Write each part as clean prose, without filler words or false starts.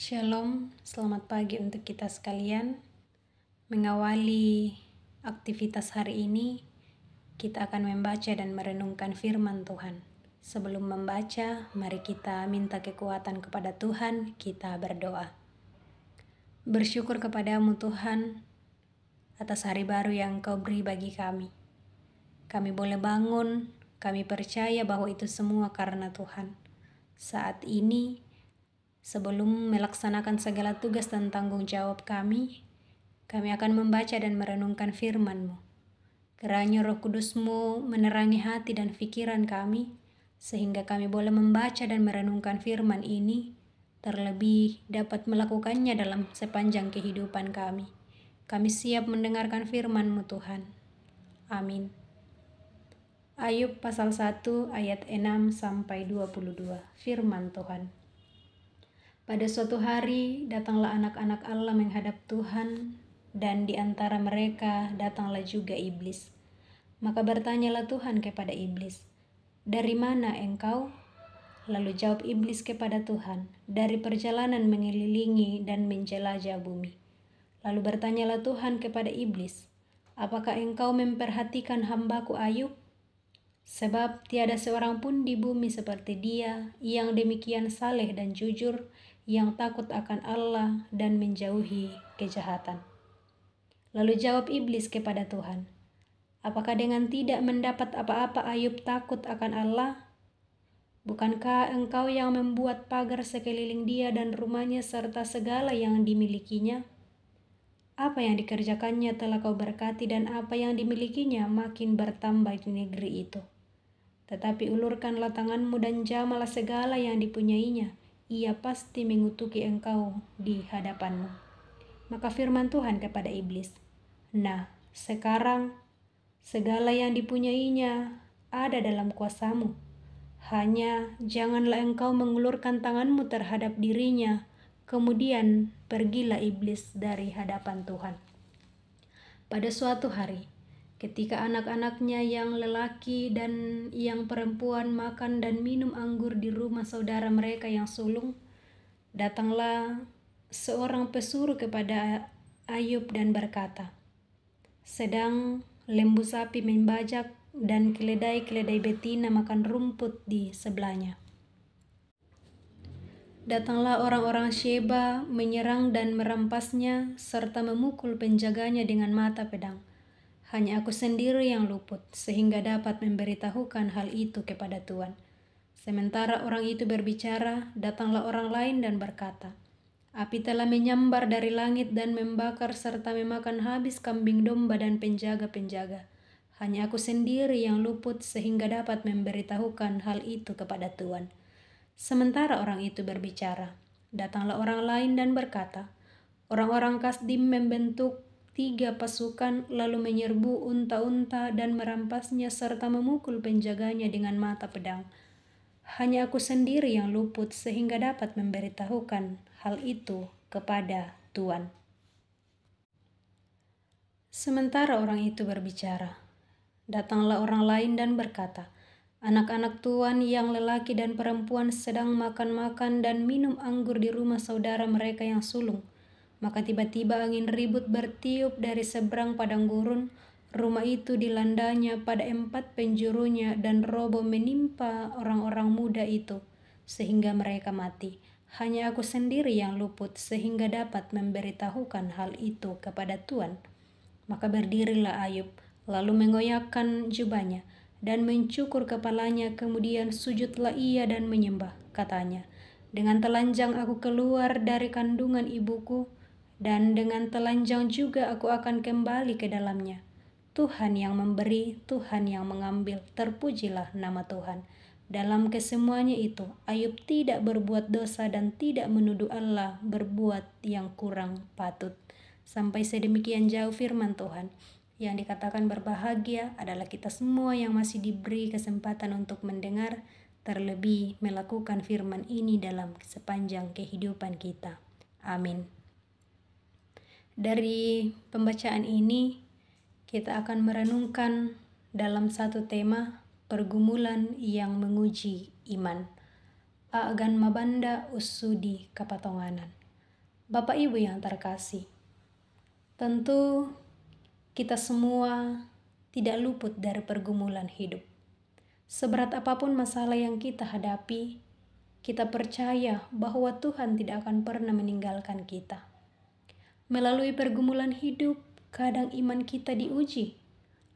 Shalom, selamat pagi untuk kita sekalian. Mengawali aktivitas hari ini, kita akan membaca dan merenungkan firman Tuhan. Sebelum membaca, mari kita minta kekuatan kepada Tuhan, kita berdoa. Bersyukur kepadamu Tuhan, atas hari baru yang Kau beri bagi kami. Kami boleh bangun, kami percaya bahwa itu semua karena Tuhan. Saat ini, sebelum melaksanakan segala tugas dan tanggung jawab kami akan membaca dan merenungkan firman-Mu. Kiranya Roh Kudus-Mu menerangi hati dan pikiran kami, sehingga kami boleh membaca dan merenungkan firman ini, terlebih dapat melakukannya dalam sepanjang kehidupan kami. Kami siap mendengarkan firman-Mu Tuhan. Amin. Ayub pasal 1 ayat 6-22. Firman Tuhan. Pada suatu hari datanglah anak-anak Allah menghadap Tuhan, dan di antara mereka datanglah juga iblis. Maka bertanyalah Tuhan kepada iblis, "Dari mana engkau?" Lalu jawab iblis kepada Tuhan, "Dari perjalanan mengelilingi dan menjelajah bumi." Lalu bertanyalah Tuhan kepada iblis, "Apakah engkau memperhatikan hambaku Ayub? Sebab tiada seorang pun di bumi seperti dia, yang demikian saleh dan jujur, yang takut akan Allah dan menjauhi kejahatan." Lalu jawab iblis kepada Tuhan, "Apakah dengan tidak mendapat apa-apa Ayub takut akan Allah? Bukankah engkau yang membuat pagar sekeliling dia dan rumahnya serta segala yang dimilikinya? Apa yang dikerjakannya telah kau berkati, dan apa yang dimilikinya makin bertambah di negeri itu. Tetapi ulurkanlah tanganmu dan jamalah segala yang dipunyainya, ia pasti mengutuki engkau di hadapanmu." Maka firman Tuhan kepada iblis, "Nah, sekarang segala yang dipunyainya ada dalam kuasamu. Hanya janganlah engkau mengulurkan tanganmu terhadap dirinya." Kemudian pergilah iblis dari hadapan Tuhan. Pada suatu hari, ketika anak-anaknya yang lelaki dan yang perempuan makan dan minum anggur di rumah saudara mereka yang sulung, datanglah seorang pesuruh kepada Ayub dan berkata, "Sedang lembu sapi membajak dan keledai-keledai betina makan rumput di sebelahnya. Datanglah orang-orang Sheba menyerang dan merampasnya serta memukul penjaganya dengan mata pedang. Hanya aku sendiri yang luput, sehingga dapat memberitahukan hal itu kepada Tuan." Sementara orang itu berbicara, datanglah orang lain dan berkata, "Api telah menyambar dari langit dan membakar serta memakan habis kambing domba dan penjaga-penjaga. Hanya aku sendiri yang luput, sehingga dapat memberitahukan hal itu kepada Tuan." Sementara orang itu berbicara, datanglah orang lain dan berkata, "Orang-orang Kasdim membentuk 3 pasukan lalu menyerbu unta-unta dan merampasnya serta memukul penjaganya dengan mata pedang. Hanya aku sendiri yang luput, sehingga dapat memberitahukan hal itu kepada Tuan." Sementara orang itu berbicara, datanglah orang lain dan berkata, "Anak-anak Tuan yang lelaki dan perempuan sedang makan-makan dan minum anggur di rumah saudara mereka yang sulung. Maka tiba-tiba angin ribut bertiup dari seberang padang gurun. Rumah itu dilandanya pada 4 penjurunya dan roboh menimpa orang-orang muda itu, sehingga mereka mati. Hanya aku sendiri yang luput, sehingga dapat memberitahukan hal itu kepada Tuan." Maka berdirilah Ayub, lalu mengoyakkan jubahnya dan mencukur kepalanya, kemudian sujudlah ia dan menyembah. Katanya, "Dengan telanjang aku keluar dari kandungan ibuku, dan dengan telanjang juga aku akan kembali ke dalamnya. Tuhan yang memberi, Tuhan yang mengambil, terpujilah nama Tuhan." Dalam kesemuanya itu, Ayub tidak berbuat dosa dan tidak menuduh Allah berbuat yang kurang patut. Sampai sedemikian jauh firman Tuhan. Yang dikatakan berbahagia adalah kita semua yang masih diberi kesempatan untuk mendengar, terlebih melakukan firman ini dalam sepanjang kehidupan kita. Amin. Dari pembacaan ini, kita akan merenungkan dalam satu tema, pergumulan yang menguji iman. Agan mabanda usudi kapatonganan. Bapak Ibu yang terkasih, tentu kita semua tidak luput dari pergumulan hidup. Seberat apapun masalah yang kita hadapi, kita percaya bahwa Tuhan tidak akan pernah meninggalkan kita. Melalui pergumulan hidup, kadang iman kita diuji.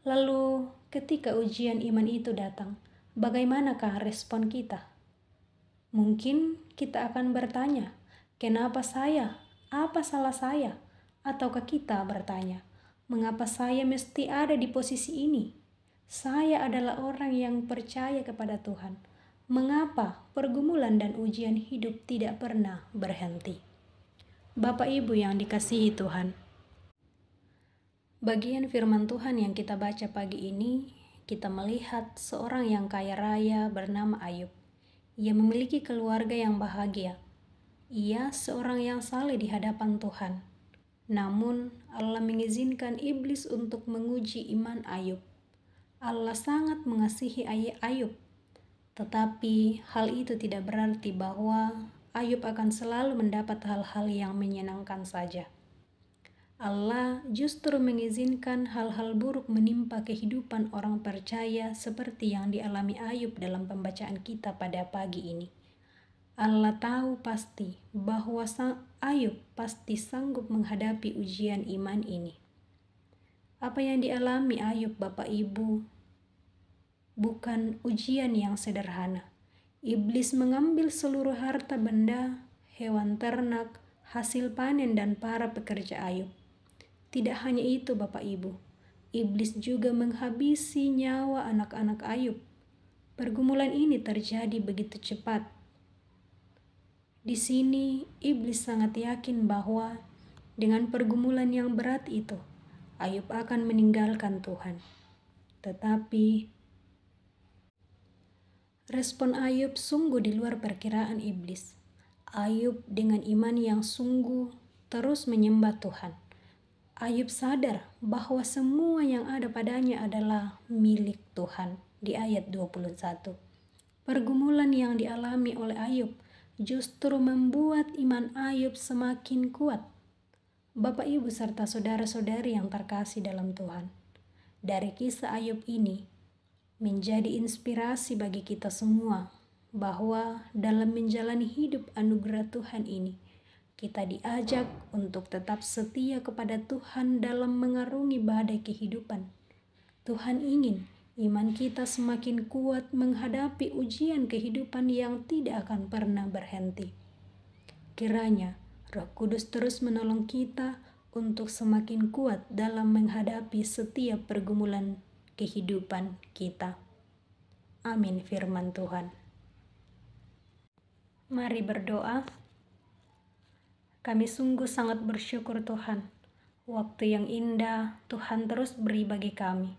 Lalu, ketika ujian iman itu datang, bagaimanakah respon kita? Mungkin kita akan bertanya, "Kenapa saya? Apa salah saya?" Ataukah kita bertanya, "Mengapa saya mesti ada di posisi ini? Saya adalah orang yang percaya kepada Tuhan. Mengapa pergumulan dan ujian hidup tidak pernah berhenti?" Bapak Ibu yang dikasihi Tuhan, bagian firman Tuhan yang kita baca pagi ini, kita melihat seorang yang kaya raya bernama Ayub. Ia memiliki keluarga yang bahagia. Ia seorang yang saleh di hadapan Tuhan. Namun, Allah mengizinkan iblis untuk menguji iman Ayub. Allah sangat mengasihi Ayub, tetapi hal itu tidak berarti bahwa Ayub akan selalu mendapat hal-hal yang menyenangkan saja. Allah justru mengizinkan hal-hal buruk menimpa kehidupan orang percaya seperti yang dialami Ayub dalam pembacaan kita pada pagi ini. Allah tahu pasti bahwa Ayub pasti sanggup menghadapi ujian iman ini. Apa yang dialami Ayub, Bapak Ibu, bukan ujian yang sederhana. Iblis mengambil seluruh harta benda, hewan ternak, hasil panen dan para pekerja Ayub. Tidak hanya itu, Bapak Ibu. Iblis juga menghabisi nyawa anak-anak Ayub. Pergumulan ini terjadi begitu cepat. Di sini, iblis sangat yakin bahwa dengan pergumulan yang berat itu, Ayub akan meninggalkan Tuhan. Tetapi respon Ayub sungguh di luar perkiraan iblis. Ayub dengan iman yang sungguh terus menyembah Tuhan. Ayub sadar bahwa semua yang ada padanya adalah milik Tuhan di ayat 21. Pergumulan yang dialami oleh Ayub justru membuat iman Ayub semakin kuat. Bapak Ibu serta saudara-saudari yang terkasih dalam Tuhan, dari kisah Ayub ini menjadi inspirasi bagi kita semua bahwa dalam menjalani hidup anugerah Tuhan ini, kita diajak untuk tetap setia kepada Tuhan dalam mengarungi badai kehidupan. Tuhan ingin iman kita semakin kuat menghadapi ujian kehidupan yang tidak akan pernah berhenti. Kiranya Roh Kudus terus menolong kita untuk semakin kuat dalam menghadapi setiap pergumulan kehidupan kita. Amin firman Tuhan. Mari berdoa. Kami sungguh sangat bersyukur Tuhan. Waktu yang indah Tuhan terus beri bagi kami.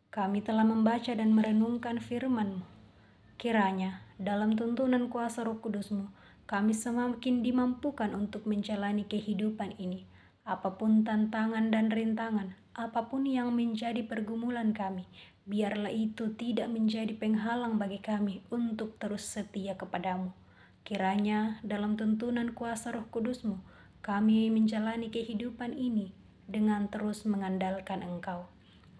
Kami telah membaca dan merenungkan firman-Mu. Kiranya dalam tuntunan kuasa Roh Kudus-Mu, kami semakin dimampukan untuk menjalani kehidupan ini. Apapun tantangan dan rintangan, apapun yang menjadi pergumulan kami, biarlah itu tidak menjadi penghalang bagi kami untuk terus setia kepadamu. Kiranya dalam tuntunan kuasa Roh Kudus-Mu, kami menjalani kehidupan ini dengan terus mengandalkan Engkau.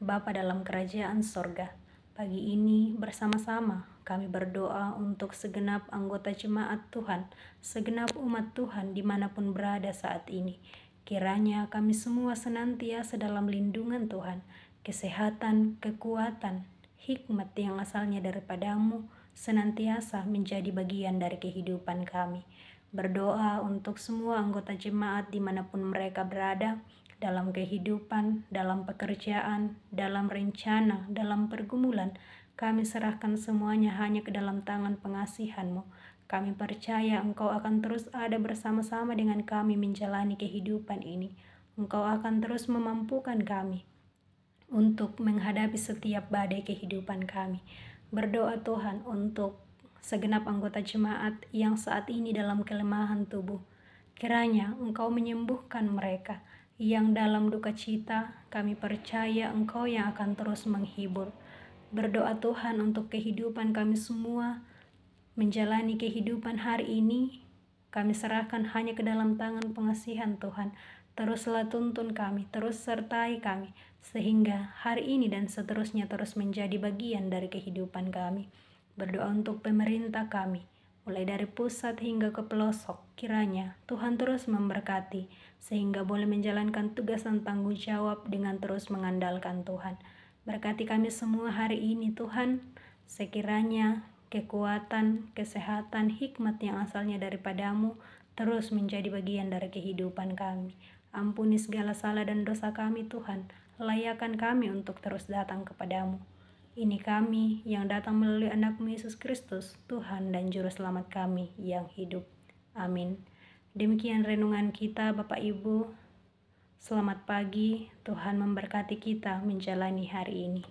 Bapa dalam kerajaan sorga, pagi ini bersama-sama kami berdoa untuk segenap anggota jemaat Tuhan, segenap umat Tuhan dimanapun berada saat ini. Kiranya kami semua senantiasa dalam lindungan Tuhan, kesehatan, kekuatan, hikmat yang asalnya daripada-Mu senantiasa menjadi bagian dari kehidupan kami. Berdoa untuk semua anggota jemaat dimanapun mereka berada, dalam kehidupan, dalam pekerjaan, dalam rencana, dalam pergumulan, kami serahkan semuanya hanya ke dalam tangan pengasihan-Mu. Kami percaya Engkau akan terus ada bersama-sama dengan kami menjalani kehidupan ini. Engkau akan terus memampukan kami untuk menghadapi setiap badai kehidupan kami. Berdoa Tuhan untuk segenap anggota jemaat yang saat ini dalam kelemahan tubuh. Kiranya Engkau menyembuhkan mereka. Yang dalam duka cita, kami percaya Engkau yang akan terus menghibur. Berdoa Tuhan untuk kehidupan kami semua, menjalani kehidupan hari ini, Kami serahkan hanya ke dalam tangan pengasihan Tuhan. Teruslah tuntun kami, terus sertai kami, sehingga hari ini dan seterusnya terus menjadi bagian dari kehidupan kami. Berdoa untuk pemerintah kami, mulai dari pusat hingga ke pelosok. Kiranya Tuhan terus memberkati, sehingga boleh menjalankan tugas dan tanggung jawab dengan terus mengandalkan Tuhan. Berkati kami semua hari ini Tuhan, sekiranya kekuatan, kesehatan, hikmat yang asalnya daripadamu terus menjadi bagian dari kehidupan kami. Ampuni segala salah dan dosa kami Tuhan, layakan kami untuk terus datang kepadamu. Ini kami yang datang melalui anak-Mu Yesus Kristus, Tuhan dan Juru Selamat kami yang hidup. Amin. Demikian renungan kita Bapak Ibu. Selamat pagi, Tuhan memberkati kita menjalani hari ini.